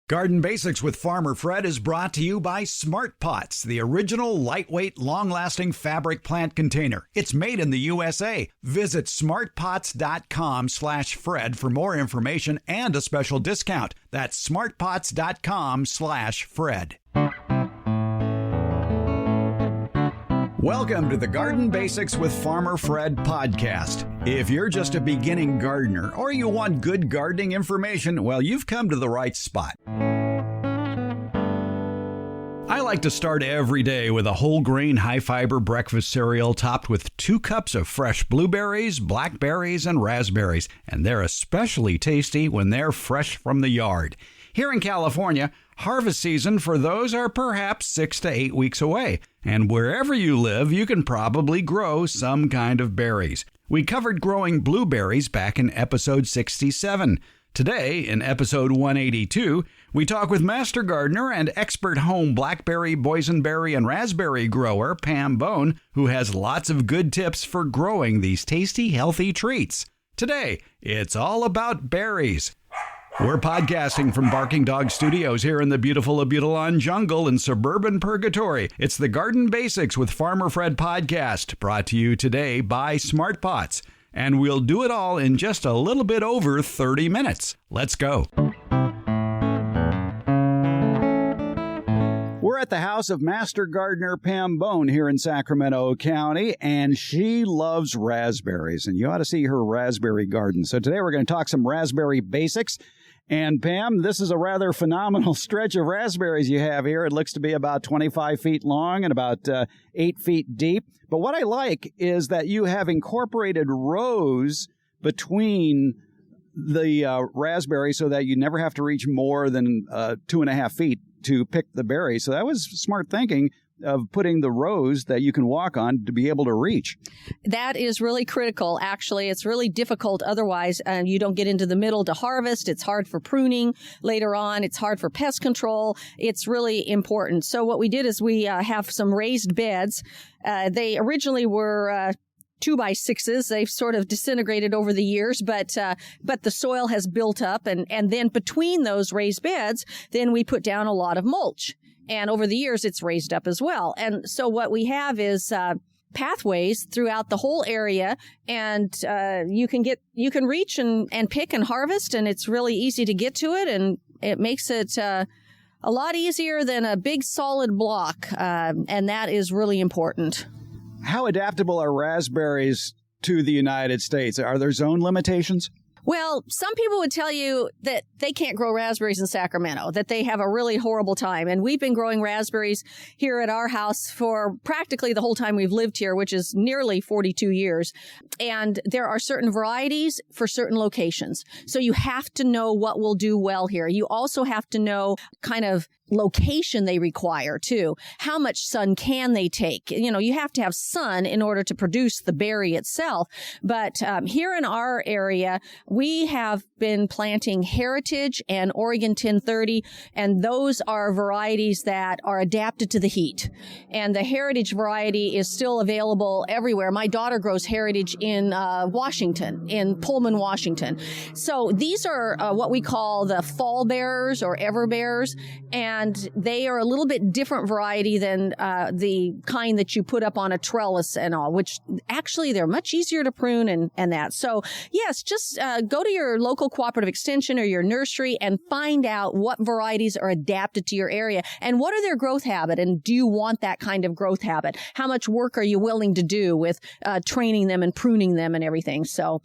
Garden Basics with Farmer Fred is brought to you by Smart Pots, the original lightweight, long-lasting fabric plant container. It's made in the USA. Visit smartpots.com/Fred for more information and a special discount. That's smartpots.com/Fred. Welcome to the Garden Basics with Farmer Fred podcast. If you're just a beginning gardener or you want good gardening information, well, you've come to the right spot. I like to start every day with a whole grain, high fiber breakfast cereal topped with 2 cups of fresh blueberries, blackberries, and raspberries. And they're especially tasty when they're fresh from the yard. Here in California, harvest season for those are perhaps 6 to 8 weeks away. And wherever you live, you can probably grow some kind of berries. We covered growing blueberries back in episode 67. Today, in episode 182, we talk with master gardener and expert home blackberry, boysenberry, and raspberry grower Pam Bone, who has lots of good tips for growing these tasty, healthy treats. Today, it's all about berries. We're podcasting from Barking Dog Studios here in the beautiful Abutilon Jungle in Suburban Purgatory. It's the Garden Basics with Farmer Fred podcast, brought to you today by Smart Pots. And we'll do it all in just a little bit over 30 minutes. Let's go. We're at the house of master gardener Pam Bone here in Sacramento County, and she loves raspberries, and you ought to see her raspberry garden. So today we're going to talk some raspberry basics. And Pam, this is a rather phenomenal stretch of raspberries you have here. It looks to be about 25 feet long and about 8 feet deep. But what I like is that you have incorporated rows between the raspberries so that you never have to reach more than 2.5 feet to pick the berry. So that was smart thinking of putting the rows that you can walk on to be able to reach. That is really critical. Actually, it's really difficult. Otherwise, you don't get into the middle to harvest. It's hard for pruning later on. It's hard for pest control. It's really important. So what we did is we have some raised beds. They originally were 2x6s. They've sort of disintegrated over the years, but the soil has built up, and then between those raised beds, then we put down a lot of mulch. And over the years, it's raised up as well. And so what we have is pathways throughout the whole area, and you can reach and pick and harvest, and it's really easy to get to it, and it makes it a lot easier than a big solid block, and that is really important. How adaptable are raspberries to the United States? Are there zone limitations? Well, some people would tell you that they can't grow raspberries in Sacramento, that they have a really horrible time. And we've been growing raspberries here at our house for practically the whole time we've lived here, which is nearly 42 years. And there are certain varieties for certain locations. So you have to know what will do well here. You also have to know kind of location they require too. How much sun can they take? You know, you have to have sun in order to produce the berry itself. But here in our area, we have been planting Heritage and Oregon 1030, and those are varieties that are adapted to the heat. And the Heritage variety is still available everywhere. My daughter grows Heritage in Washington, in Pullman, Washington. So these are what we call the fall bearers or ever bearers, and they are a little bit different variety than the kind that you put up on a trellis and all, which actually they're much easier to prune and that. So yes, just go to your local cooperative extension or your nursery and find out what varieties are adapted to your area and what are their growth habit, and do you want that kind of growth habit? How much work are you willing to do with training them and pruning them and everything? So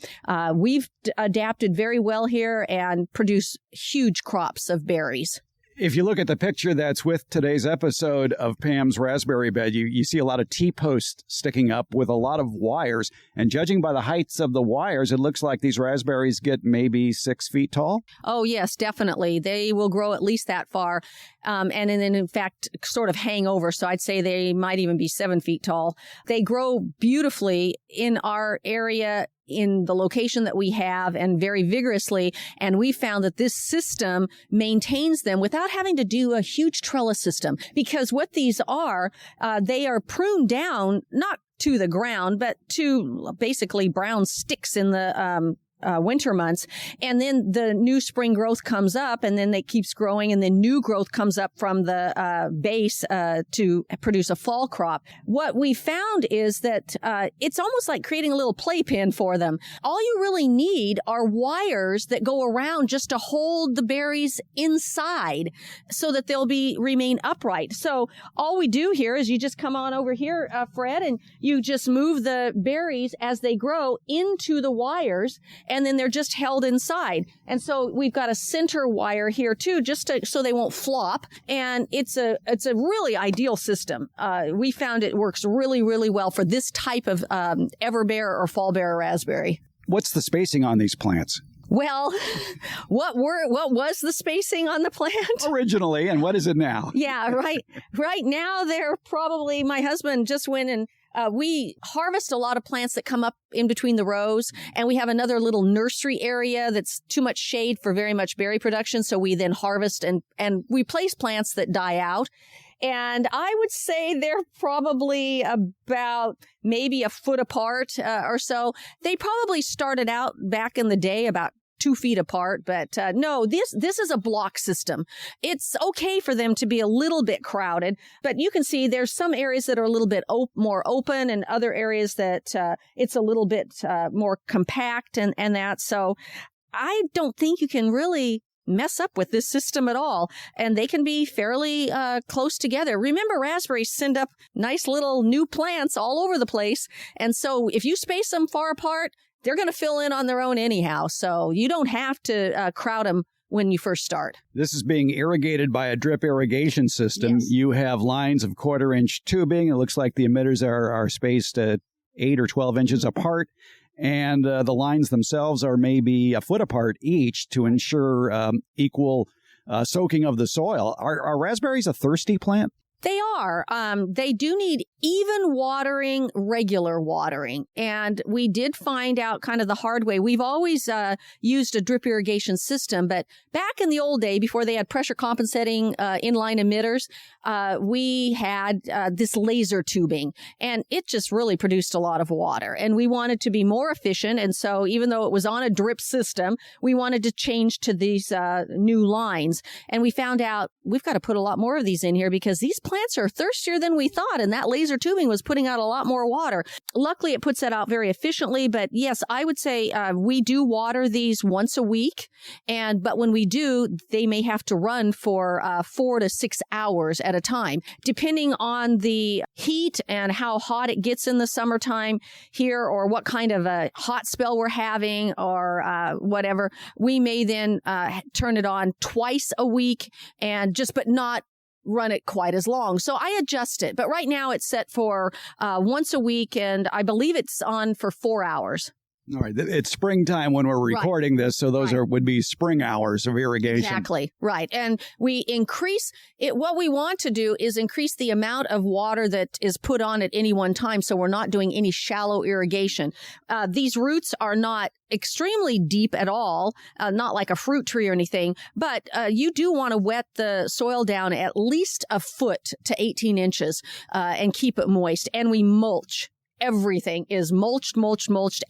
we've adapted very well here and produce huge crops of berries. If you look at the picture that's with today's episode of Pam's raspberry bed, you see a lot of T-posts sticking up with a lot of wires. And judging by the heights of the wires, it looks like these raspberries get maybe 6 feet tall. Oh, yes, definitely. They will grow at least that far. And then, in fact, sort of hang over. So I'd say they might even be 7 feet tall. They grow beautifully in our area, in the location that we have, and very vigorously. And we found that this system maintains them without having to do a huge trellis system, because what these are, they are pruned down, not to the ground, but to basically brown sticks in the winter months. And then the new spring growth comes up, and then it keeps growing, and then new growth comes up from the base to produce a fall crop. What we found is that it's almost like creating a little playpen for them. All you really need are wires that go around just to hold the berries inside so that they'll remain upright. So all we do here is you just come on over here, Fred, and you just move the berries as they grow into the wires, and then they're just held inside. And so we've got a center wire here too, so they won't flop. And it's a really ideal system. We found it works really, really well for this type of everbearer or fallbearer raspberry. What's the spacing on these plants? Well, what was the spacing on the plant? Originally, and what is it now? Yeah, right. Right now, they're probably, my husband just went and we harvest a lot of plants that come up in between the rows, and we have another little nursery area that's too much shade for very much berry production. So we then harvest and we place plants that die out. And I would say they're probably about maybe a foot apart or so. They probably started out back in the day about 2 feet apart. But no, this is a block system. It's okay for them to be a little bit crowded, but you can see there's some areas that are a little bit more open and other areas that it's a little bit more compact and that. So I don't think you can really mess up with this system at all. And they can be fairly close together. Remember, raspberries send up nice little new plants all over the place. And so if you space them far apart, they're going to fill in on their own anyhow. So you don't have to crowd them when you first start. This is being irrigated by a drip irrigation system. Yes. You have lines of 1/4-inch tubing. It looks like the emitters are spaced 8 or 12 inches apart. And the lines themselves are maybe a foot apart each to ensure equal soaking of the soil. Are raspberries a thirsty plant? They are. They do need even watering, regular watering. And we did find out kind of the hard way. We've always used a drip irrigation system, but back in the old day, before they had pressure compensating inline emitters, we had this laser tubing, and it just really produced a lot of water. And we wanted to be more efficient. And so even though it was on a drip system, we wanted to change to these new lines. And we found out we've got to put a lot more of these in here because these plants are thirstier than we thought, and that laser tubing was putting out a lot more water. Luckily, it puts that out very efficiently, but yes, I would say we do water these once a week, but when we do, they may have to run for 4 to 6 hours at a time, depending on the heat and how hot it gets in the summertime here, or what kind of a hot spell we're having, or whatever. We may then turn it on twice a week, but not run it quite as long. So I adjust it. But right now it's set for once a week, and I believe it's on for 4 hours. All right. It's springtime when we're recording this, so those would be spring hours of irrigation. Exactly. Right. And we increase it. What we want to do is increase the amount of water that is put on at any one time, so we're not doing any shallow irrigation. These roots are not extremely deep at all, not like a fruit tree or anything, but you do want to wet the soil down at least a foot to 18 inches and keep it moist. And we mulch. Everything is mulched,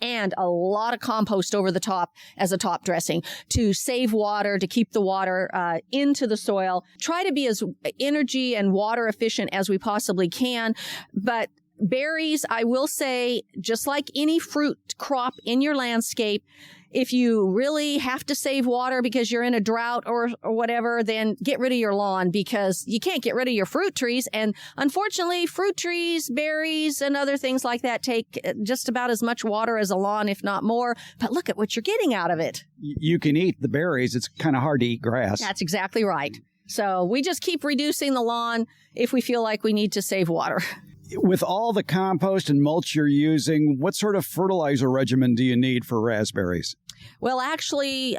and a lot of compost over the top as a top dressing to save water, to keep the water into the soil. Try to be as energy and water efficient as we possibly can. But berries, I will say, just like any fruit crop in your landscape, if you really have to save water because you're in a drought or whatever, then get rid of your lawn, because you can't get rid of your fruit trees. And unfortunately, fruit trees, berries, and other things like that take just about as much water as a lawn, if not more. But look at what you're getting out of it. You can eat the berries. It's kind of hard to eat grass. That's exactly right. So we just keep reducing the lawn if we feel like we need to save water. With all the compost and mulch you're using, what sort of fertilizer regimen do you need for raspberries? Well, actually,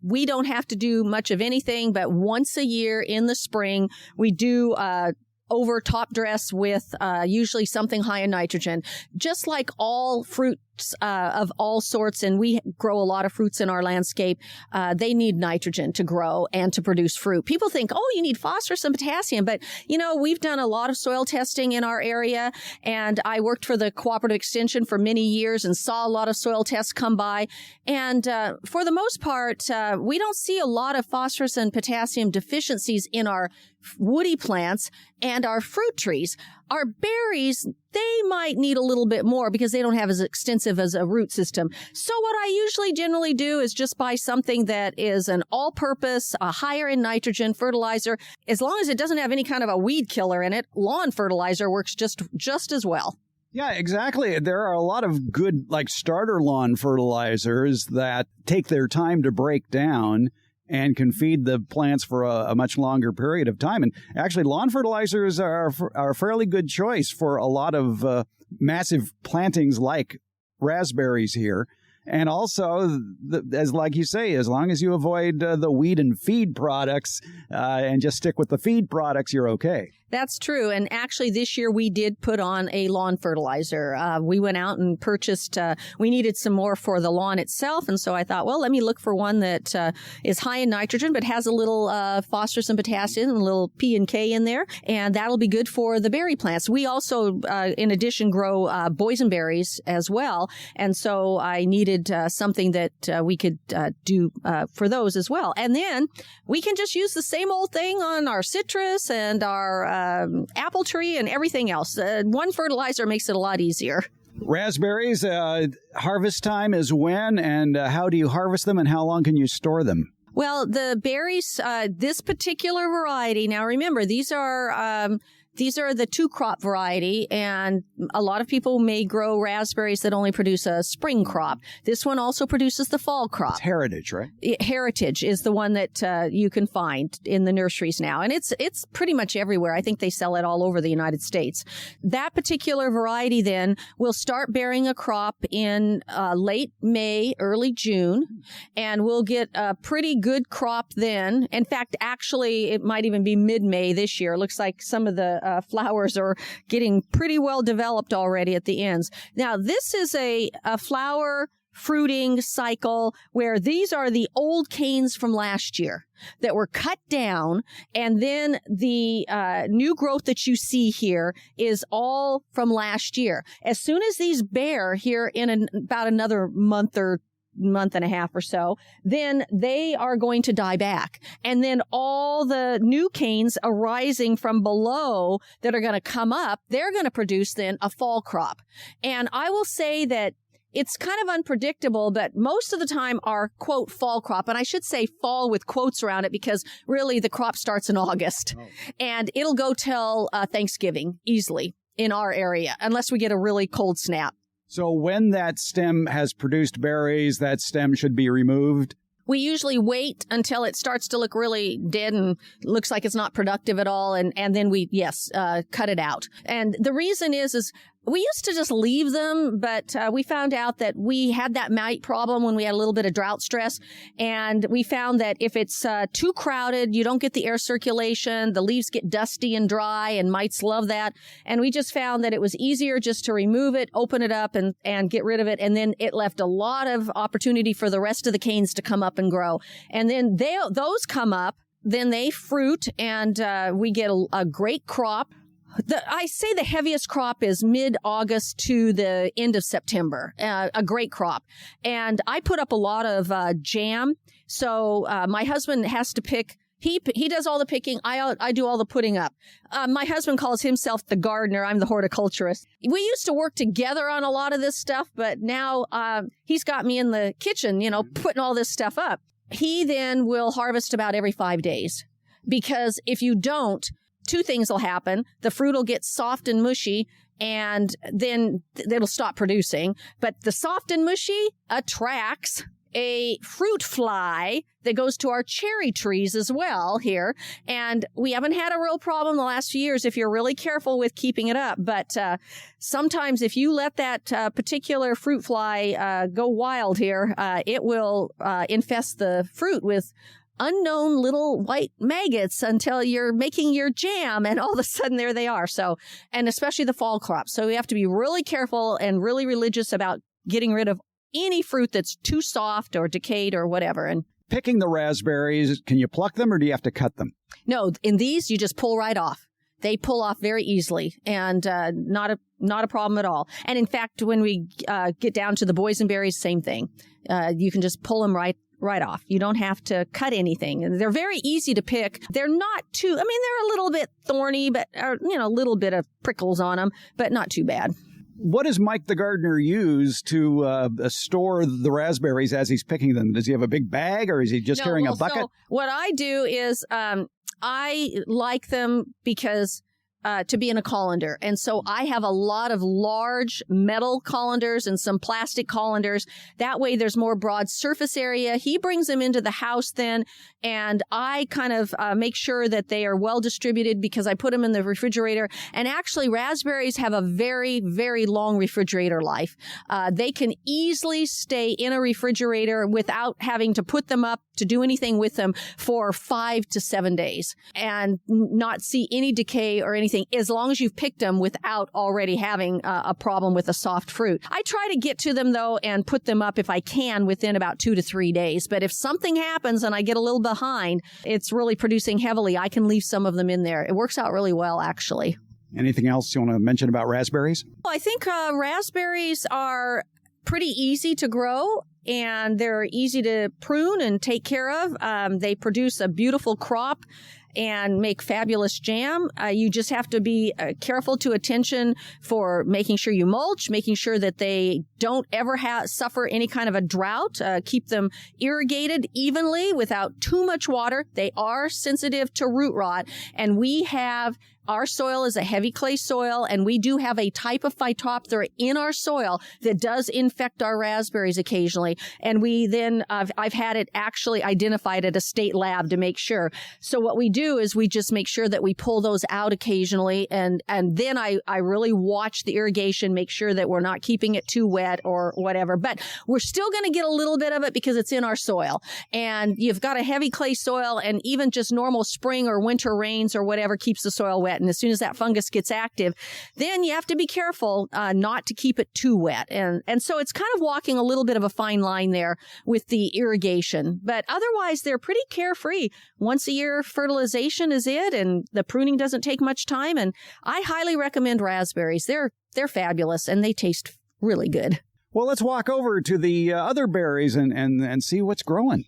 we don't have to do much of anything, but once a year in the spring, we do over top dress with usually something high in nitrogen. Just like all fruit fruits of all sorts, and we grow a lot of fruits in our landscape. They need nitrogen to grow and to produce fruit. People think, oh, you need phosphorus and potassium, but we've done a lot of soil testing in our area, and I worked for the Cooperative Extension for many years and saw a lot of soil tests come by. And for the most part, we don't see a lot of phosphorus and potassium deficiencies in our woody plants and our fruit trees. Our berries, they might need a little bit more because they don't have as extensive as a root system. So what I usually generally do is just buy something that is an all-purpose, a higher in nitrogen fertilizer. As long as it doesn't have any kind of a weed killer in it, lawn fertilizer works just as well. Yeah, exactly. There are a lot of good, starter lawn fertilizers that take their time to break down and can feed the plants for a much longer period of time. And actually, lawn fertilizers are a fairly good choice for a lot of massive plantings like raspberries here. And also, like you say, as long as you avoid the weed and feed products and just stick with the feed products, you're okay. That's true. And actually, this year we did put on a lawn fertilizer. We went out and purchased, we needed some more for the lawn itself. And so I thought, well, let me look for one that is high in nitrogen, but has a little phosphorus and potassium and a little P and K in there. And that'll be good for the berry plants. We also, in addition, grow boysenberries as well. And so I needed something that we could do for those as well. And then we can just use the same old thing on our citrus and our apple tree and everything else. One fertilizer makes it a lot easier. Raspberries, harvest time is when, and how do you harvest them, and how long can you store them? Well, the berries, this particular variety, now remember, these are the two-crop variety, and a lot of people may grow raspberries that only produce a spring crop. This one also produces the fall crop. It's heritage, right? Heritage is the one that you can find in the nurseries now, and it's pretty much everywhere. I think they sell it all over the United States. That particular variety then will start bearing a crop in late May, early June, and we'll get a pretty good crop then. In fact, actually, it might even be mid-May this year. It looks like some of the flowers are getting pretty well developed already at the ends. Now, this is a flower fruiting cycle where these are the old canes from last year that were cut down, and then the new growth that you see here is all from last year. As soon as these bear here in about another month and a half or so, then they are going to die back. And then all the new canes arising from below that are going to come up, they're going to produce then a fall crop. And I will say that it's kind of unpredictable, but most of the time our, quote, fall crop, and I should say fall with quotes around it because really the crop starts in August. Oh. And it'll go till Thanksgiving easily in our area, unless we get a really cold snap. So when that stem has produced berries, that stem should be removed? We usually wait until it starts to look really dead and looks like it's not productive at all. And then we, cut it out. And the reason is we used to just leave them, but we found out that we had that mite problem when we had a little bit of drought stress. And we found that if it's too crowded, you don't get the air circulation, the leaves get dusty and dry, and mites love that. And we just found that it was easier just to remove it, open it up, and get rid of it. And then it left a lot of opportunity for the rest of the canes to come up and grow. And then those come up, then they fruit, and we get a great crop. I say the heaviest crop is mid-August to the end of September, a great crop. And I put up a lot of jam. So my husband has to pick. He does all the picking. I do all the putting up. My husband calls himself the gardener. I'm the horticulturist. We used to work together on a lot of this stuff, but now he's got me in the kitchen, putting all this stuff up. He then will harvest about every 5 days, because if you don't, two things will happen. The fruit will get soft and mushy, and then it'll stop producing. But the soft and mushy attracts a fruit fly that goes to our cherry trees as well here. And we haven't had a real problem the last few years if you're really careful with keeping it up. But sometimes if you let that particular fruit fly go wild here, it will infest the fruit with unknown little white maggots until you're making your jam, and all of a sudden there they are. So, and especially the fall crop. So we have to be really careful and really religious about getting rid of any fruit that's too soft or decayed or whatever. And picking the raspberries, can you pluck them or do you have to cut them? no, in these, you just pull right off. They pull off very easily and not a problem at all. And in fact, when we get down to the boysenberries, same thing. You can just pull them right off. You don't have to cut anything. And they're very easy to pick. They're not too, I mean, they're a little bit thorny, but, a little bit of prickles on them, but not too bad. What does Mike the gardener use to store the raspberries as he's picking them? Does he have a big bag or is he just carrying a bucket? So what I do is I like them because to be in a colander. And so I have a lot of large metal colanders and some plastic colanders. That way there's more broad surface area. He brings them into the house then, and I kind of make sure that they are well distributed because I put them in the refrigerator. And actually, raspberries have a very, very long refrigerator life. They can easily stay in a refrigerator without having to put them up to do anything with them for 5 to 7 days and not see any decay or anything, as long as you've picked them without already having a problem with a soft fruit. I try to get to them, though, and put them up if I can within about 2 to 3 days. But if something happens and I get a little behind, it's really producing heavily, I can leave some of them in there. It works out really well, actually. Anything else you want to mention about raspberries? Well, I think raspberries are pretty easy to grow, and they're easy to prune and take care of. They produce a beautiful crop and make fabulous jam. You just have to be careful to attention for making sure you mulch, making sure that they don't ever suffer any kind of a drought. Keep them irrigated evenly without too much water. They are sensitive to root rot, and our soil is a heavy clay soil, and we do have a type of Phytophthora in our soil that does infect our raspberries occasionally. And we then, I've had it actually identified at a state lab to make sure. So what we do is we just make sure that we pull those out occasionally. And then I really watch the irrigation, make sure that we're not keeping it too wet or whatever. But we're still going to get a little bit of it because it's in our soil. And you've got a heavy clay soil, and even just normal spring or winter rains or whatever keeps the soil wet. And as soon as that fungus gets active, then you have to be careful not to keep it too wet. And so it's kind of walking a little bit of a fine line there with the irrigation. But otherwise, they're pretty carefree. Once a year fertilization is it, and the pruning doesn't take much time. And I highly recommend raspberries. They're fabulous, and they taste really good. Well, let's walk over to the other berries and see what's growing.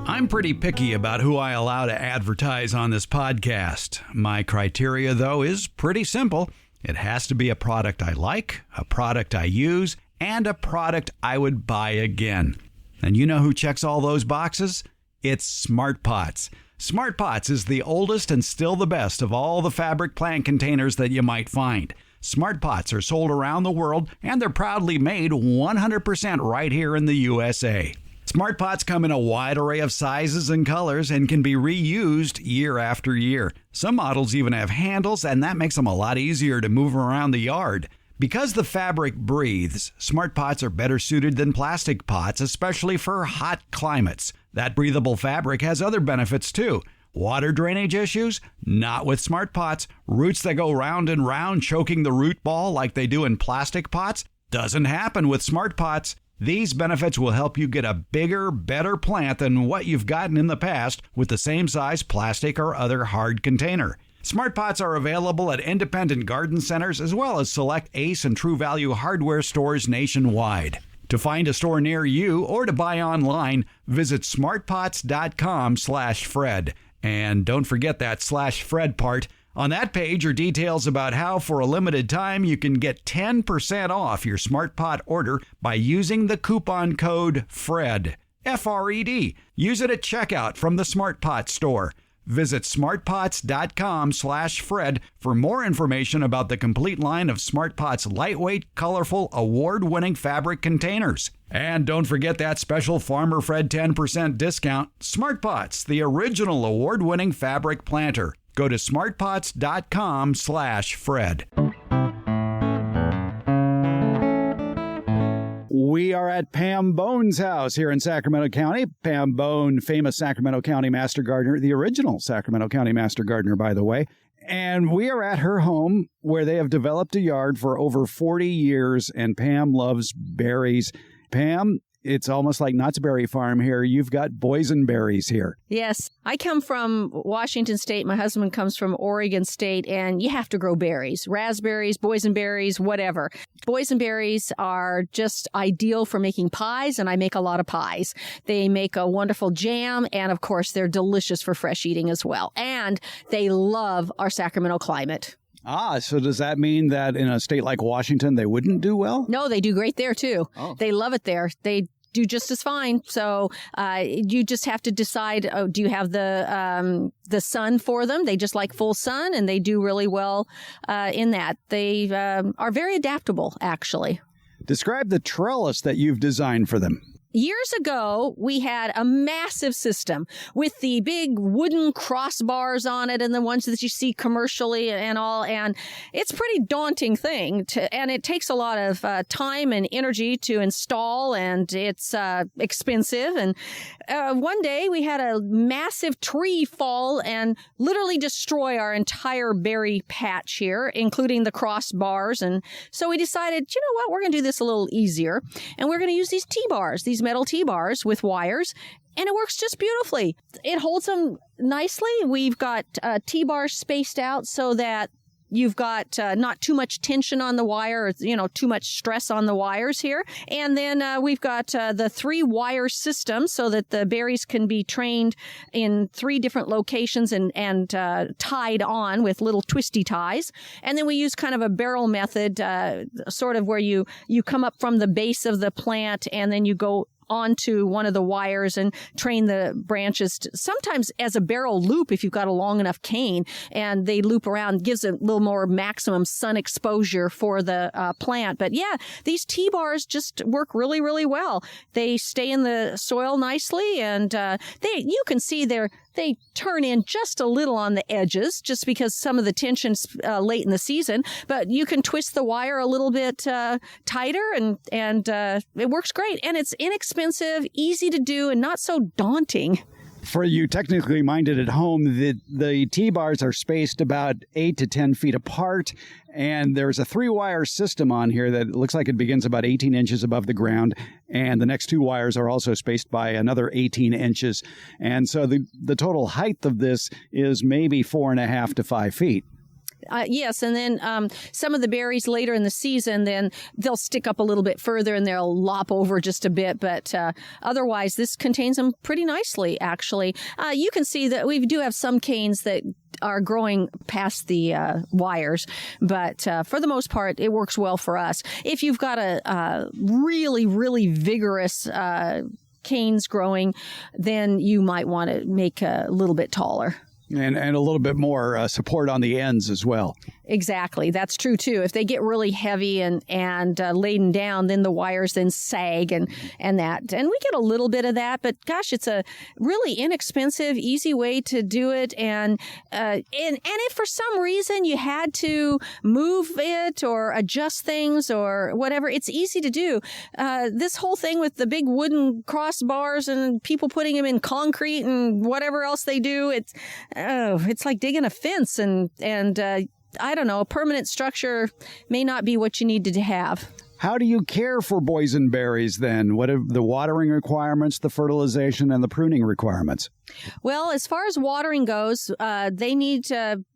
I'm pretty picky about who I allow to advertise on this podcast. My criteria, though, is pretty simple. It has to be a product I like, a product I use, and a product I would buy again. And you know who checks all those boxes? It's Smart Pots. Smart Pots is the oldest and still the best of all the fabric plant containers that you might find. Smart Pots are sold around the world, and they're proudly made 100% right here in the USA. Smart Pots come in a wide array of sizes and colors and can be reused year after year. Some models even have handles, and that makes them a lot easier to move around the yard. Because the fabric breathes, Smart Pots are better suited than plastic pots, especially for hot climates. That breathable fabric has other benefits too. Water drainage issues? Not with Smart Pots. Roots that go round and round choking the root ball like they do in plastic pots? Doesn't happen with Smart Pots. These benefits will help you get a bigger, better plant than what you've gotten in the past with the same size plastic or other hard container. Smart Pots are available at independent garden centers as well as select Ace and True Value hardware stores nationwide. To find a store near you or to buy online, visit smartpots.com/Fred. And don't forget that /Fred part. On that page are details about how, for a limited time, you can get 10% off your Smart Pot order by using the coupon code FRED, F-R-E-D. Use it at checkout from the Smart Pot store. Visit smartpots.com/Fred for more information about the complete line of Smart Pots lightweight, colorful, award-winning fabric containers. And don't forget that special Farmer Fred 10% discount. Smart Pots, the original award-winning fabric planter. Go to smartpots.com/Fred. We are at Pam Bone's house here in Sacramento County. Pam Bone, famous Sacramento County Master Gardener, the original Sacramento County Master Gardener, by the way. And we are at her home where they have developed a yard for over 40 years, and Pam loves berries. Pam, it's almost like Knott's Berry Farm here. You've got Boysenberries here. Yes. I come from Washington State. My husband comes from Oregon State, and you have to grow berries. Raspberries, boysenberries, whatever. Boysenberries are just ideal for making pies, and I make a lot of pies. They make a wonderful jam, and of course, they're delicious for fresh eating as well. And they love our Sacramento climate. So does that mean that in a state like Washington, they wouldn't do well? No, they do great there, too. Oh. They love it there. They do just as fine. So you just have to decide, do you have the sun for them? They just like full sun, and they do really well in that. They are very adaptable, actually. Describe the trellis that you've designed for them. Years ago, we had a massive system with the big wooden crossbars on it and the ones that you see commercially and all. And it's a pretty daunting thing, and it takes a lot of time and energy to install, and it's expensive. And one day we had a massive tree fall and literally destroy our entire berry patch here, including the crossbars. And so we decided, you know what, we're going to do this a little easier. And we're going to use these T-bars, these metal T-bars with wires, and it works just beautifully. It holds them nicely. We've got T-bars spaced out so that you've got not too much tension on the wire, or, too much stress on the wires here. And then we've got the 3-wire system so that the berries can be trained in 3 different locations and tied on with little twisty ties. And then we use kind of a barrel method, sort of where you come up from the base of the plant and then you go onto one of the wires and train the branches sometimes as a barrel loop if you've got a long enough cane, and they loop around, gives a little more maximum sun exposure for the plant. But yeah, these T-bars just work really, really well. They stay in the soil nicely, and you can see they turn in just a little on the edges just because some of the tension's late in the season, but you can twist the wire a little bit tighter, and it works great. And it's inexpensive, easy to do, and not so daunting. For you technically minded at home, the T-bars are spaced about 8 to 10 feet apart, and there's a 3-wire system on here that looks like it begins about 18 inches above the ground, and the next 2 wires are also spaced by another 18 inches. And so the total height of this is maybe 4.5 to 5 feet. Yes, and then some of the berries later in the season, then they'll stick up a little bit further and they'll lop over just a bit. But otherwise, this contains them pretty nicely, actually. You can see that we do have some canes that are growing past the wires, but for the most part, it works well for us. If you've got a really, really vigorous canes growing, then you might want to make a little bit taller. And a little bit more support on the ends as well. Exactly. That's true, too. If they get really heavy and laden down, then the wires then sag and that. And we get a little bit of that. But gosh, it's a really inexpensive, easy way to do it. And if for some reason you had to move it or adjust things or whatever, it's easy to do. This whole thing with the big wooden crossbars and people putting them in concrete and whatever else they do, it's like digging a fence and I don't know, a permanent structure may not be what you need to have. How do you care for boysenberries then? What are the watering requirements, the fertilization, and the pruning requirements? Well, as far as watering goes, they need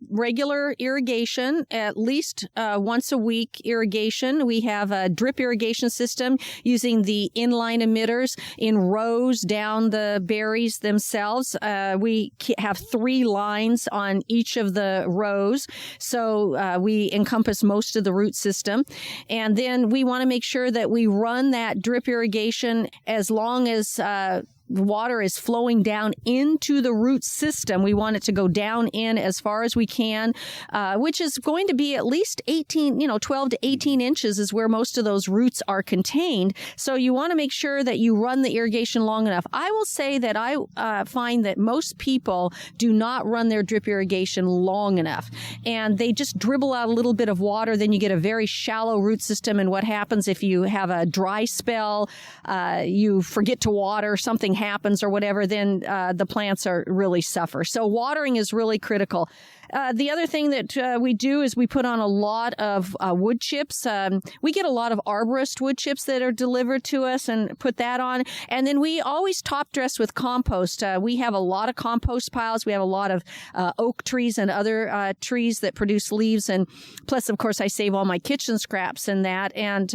regular irrigation, at least once a week irrigation. We have a drip irrigation system using the inline emitters in rows down the berries themselves. We have 3 lines on each of the rows, so we encompass most of the root system. And then we want to make sure that we run that drip irrigation as long as water is flowing down into the root system. We want it to go down in as far as we can, which is going to be at least 12 to 18 inches is where most of those roots are contained. So you want to make sure that you run the irrigation long enough. I will say that I find that most people do not run their drip irrigation long enough, and they just dribble out a little bit of water. Then you get a very shallow root system. And what happens if you have a dry spell, you forget to water, something happens or whatever, then the plants are really suffer. So watering is really critical. The other thing that we do is we put on a lot of wood chips. We get a lot of arborist wood chips that are delivered to us and put that on. And then we always top dress with compost. We have a lot of compost piles. We have a lot of oak trees and other trees that produce leaves. And plus, of course, I save all my kitchen scraps and that. And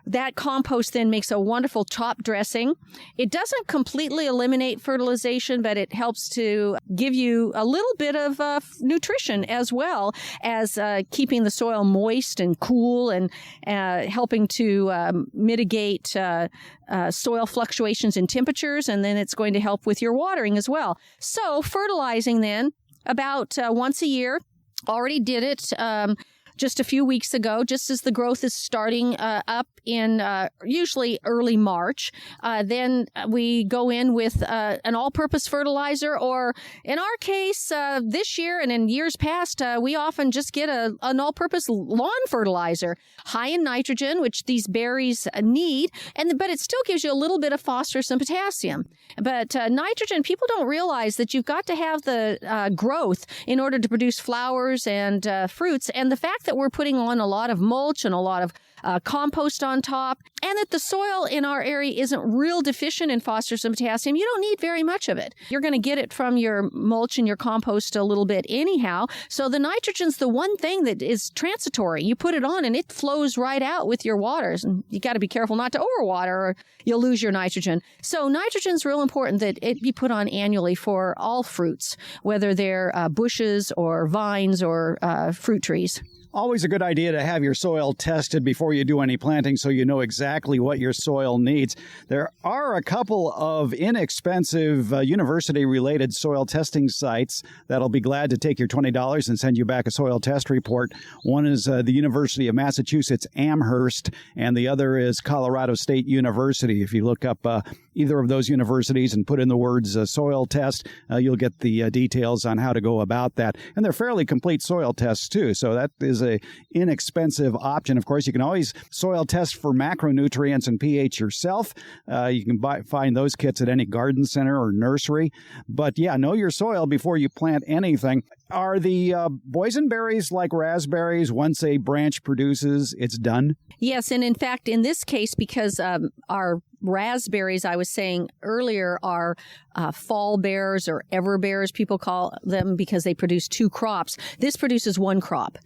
that compost then makes a wonderful top dressing. It doesn't completely eliminate fertilization, but it helps to give you a little bit of nutrition as well as keeping the soil moist and cool and helping to mitigate soil fluctuations in temperatures. And then it's going to help with your watering as well. So fertilizing then about once a year. Already did it just a few weeks ago, just as the growth is starting up in usually early March. Then we go in with an all-purpose fertilizer, or in our case, this year and in years past, we often just get an all-purpose lawn fertilizer, high in nitrogen, which these berries need, but it still gives you a little bit of phosphorus and potassium. But nitrogen, people don't realize that you've got to have the growth in order to produce flowers and fruits, and the fact that we're putting on a lot of mulch and a lot of compost on top, and that the soil in our area isn't real deficient in phosphorus and potassium, you don't need very much of it. You're going to get it from your mulch and your compost a little bit anyhow. So the nitrogen's the one thing that is transitory. You put it on and it flows right out with your waters, and you got to be careful not to overwater or you'll lose your nitrogen. So nitrogen's real important that it be put on annually for all fruits, whether they're bushes or vines or fruit trees. Always a good idea to have your soil tested before you do any planting so you know exactly what your soil needs. There are a couple of inexpensive university-related soil testing sites that'll be glad to take your $20 and send you back a soil test report. One is the University of Massachusetts Amherst, and the other is Colorado State University. If you look up either of those universities and put in the words soil test, you'll get the details on how to go about that. And they're fairly complete soil tests, too, so that is a inexpensive option. Of course, you can always soil test for macronutrients and pH yourself. You can find those kits at any garden center or nursery. But yeah, know your soil before you plant anything. Are the boysenberries like raspberries? Once a branch produces, it's done? Yes, and in fact, in this case, because our raspberries, I was saying earlier, are fall bears or ever bears, people call them, because they produce two crops. This produces one crop.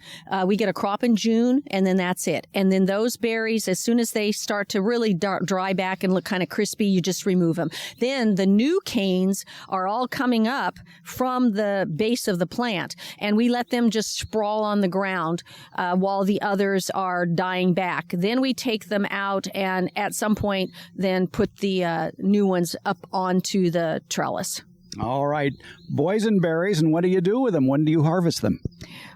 We get a crop in June, and then that's it. And then those berries, as soon as they start to really dry back and look kind of crispy, you just remove them. Then the new canes are all coming up from the base of the plant, and we let them just sprawl on the ground while the others are dying back. Then we take them out, and at some point, then put the new ones up onto the trellis. All right. Boysenberries, and what do you do with them? When do you harvest them?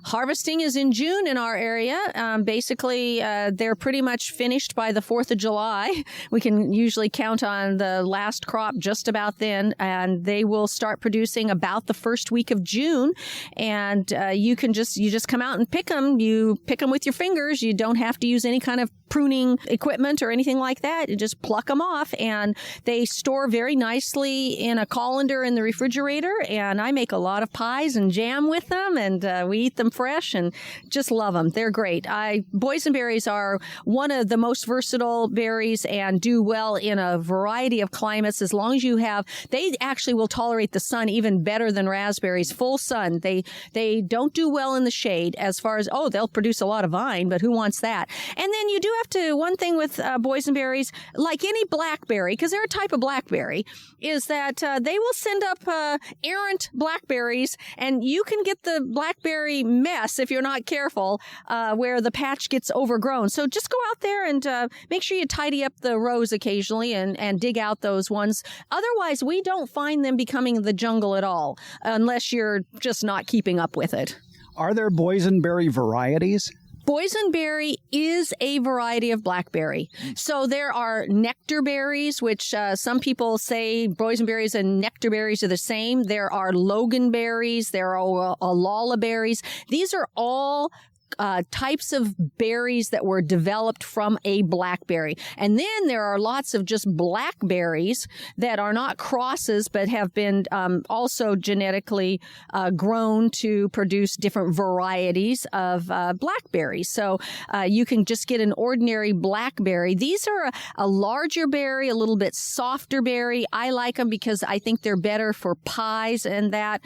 Harvesting is in June in our area. Basically, they're pretty much finished by the 4th of July. We can usually count on the last crop just about then, and they will start producing about the first week of June. And you just come out and pick them. You pick them with your fingers. You don't have to use any kind of pruning equipment or anything like that. You just pluck them off, and they store very nicely in a colander in the refrigerator. And I make a lot of pies and jam with them, and we eat them fresh and just love them. They're great. Boysenberries are one of the most versatile berries and do well in a variety of climates as long as they actually will tolerate the sun even better than raspberries. Full sun. They don't do well in the shade as far as, they'll produce a lot of vine, but who wants that? And then you do have to, one thing with boysenberries, like any blackberry, because they're a type of blackberry, is that they will send up errant blackberries, and you can get the blackberry mess if you're not careful, where the patch gets overgrown. So just go out there and make sure you tidy up the rows occasionally and dig out those ones. Otherwise, we don't find them becoming the jungle at all, unless you're just not keeping up with it. Are there boysenberry varieties? Boysenberry is a variety of blackberry. So there are nectar berries, which some people say boysenberries and nectar berries are the same. There are loganberries. There are alala berries. These are all types of berries that were developed from a blackberry. And then there are lots of just blackberries that are not crosses, but have been also genetically grown to produce different varieties of blackberries. So you can just get an ordinary blackberry. These are a larger berry, a little bit softer berry. I like them because I think they're better for pies and that.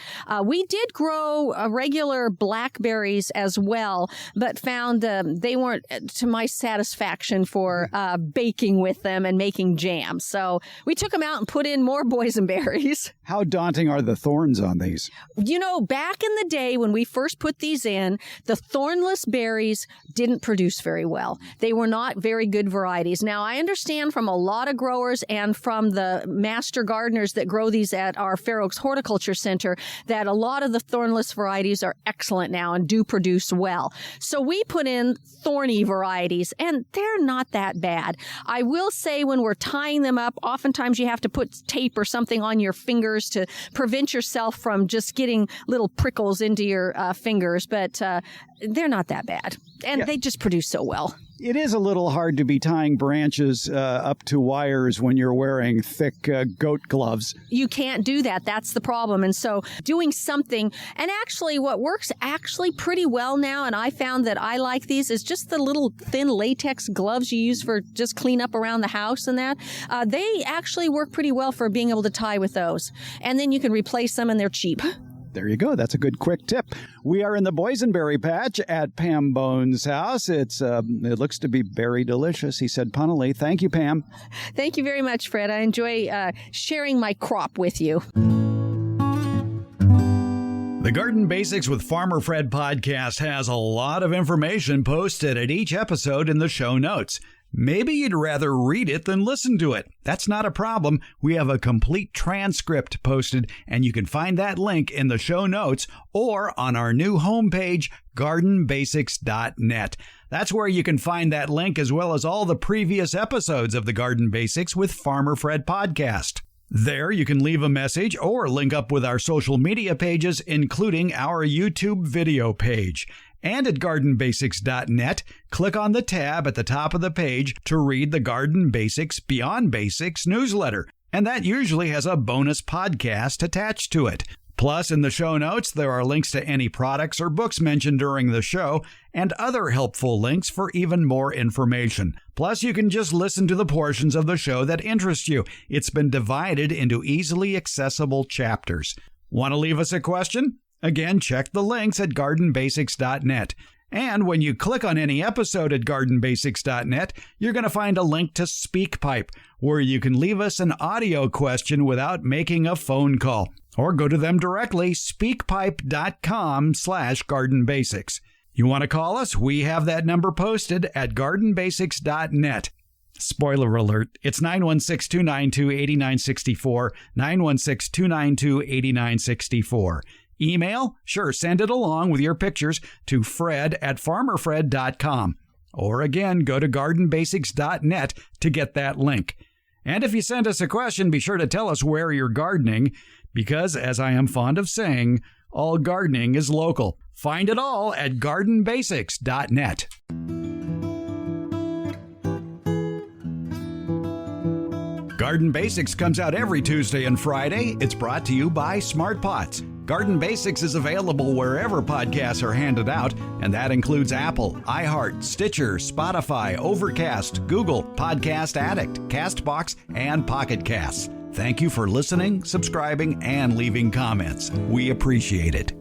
We did grow regular blackberries as well, but found they weren't to my satisfaction for baking with them and making jam. So we took them out and put in more boysenberries. How daunting are the thorns on these? You know, back in the day when we first put these in, the thornless berries didn't produce very well. They were not very good varieties. Now, I understand from a lot of growers and from the master gardeners that grow these at our Fair Oaks Horticulture Center that a lot of the thornless varieties are excellent now and do produce well. So we put in thorny varieties, and they're not that bad. I will say when we're tying them up, oftentimes you have to put tape or something on your fingers to prevent yourself from just getting little prickles into your fingers, but they're not that bad. And they just produce so well. It is a little hard to be tying branches up to wires when you're wearing thick goat gloves. You can't do that. That's the problem. And so doing something, and actually what works actually pretty well now, and I found that I like these, is just the little thin latex gloves you use for just clean up around the house and that. They actually work pretty well for being able to tie with those. And then you can replace them and they're cheap. There you go. That's a good quick tip. We are in the boysenberry patch at Pam Bone's house. It looks to be very delicious, he said punnily. Thank you, Pam. Thank you very much, Fred. I enjoy sharing my crop with you. The Garden Basics with Farmer Fred podcast has a lot of information posted at each episode in the show notes. Maybe you'd rather read it than listen to it. That's not a problem. We have a complete transcript posted, and you can find that link in the show notes or on our new homepage, gardenbasics.net. That's where you can find that link as well as all the previous episodes of the Garden Basics with Farmer Fred podcast. There you can leave a message or link up with our social media pages, including our YouTube video page. And at gardenbasics.net, click on the tab at the top of the page to read the Garden Basics Beyond Basics newsletter. And that usually has a bonus podcast attached to it. Plus, in the show notes, there are links to any products or books mentioned during the show and other helpful links for even more information. Plus, you can just listen to the portions of the show that interest you. It's been divided into easily accessible chapters. Want to leave us a question? Again, check the links at gardenbasics.net. And when you click on any episode at gardenbasics.net, you're going to find a link to SpeakPipe, where you can leave us an audio question without making a phone call. Or go to them directly, speakpipe.com/gardenbasics. You want to call us? We have that number posted at gardenbasics.net. Spoiler alert, it's 916-292-8964, 916-292-8964. Email? Sure, send it along with your pictures to fred@farmerfred.com. Or again, go to gardenbasics.net to get that link. And if you send us a question, be sure to tell us where you're gardening, because as I am fond of saying, all gardening is local. Find it all at gardenbasics.net. Garden Basics comes out every Tuesday and Friday. It's brought to you by Smart Pots. Garden Basics is available wherever podcasts are handed out, and that includes Apple, iHeart, Stitcher, Spotify, Overcast, Google, Podcast Addict, CastBox, and Pocket Casts. Thank you for listening, subscribing, and leaving comments. We appreciate it.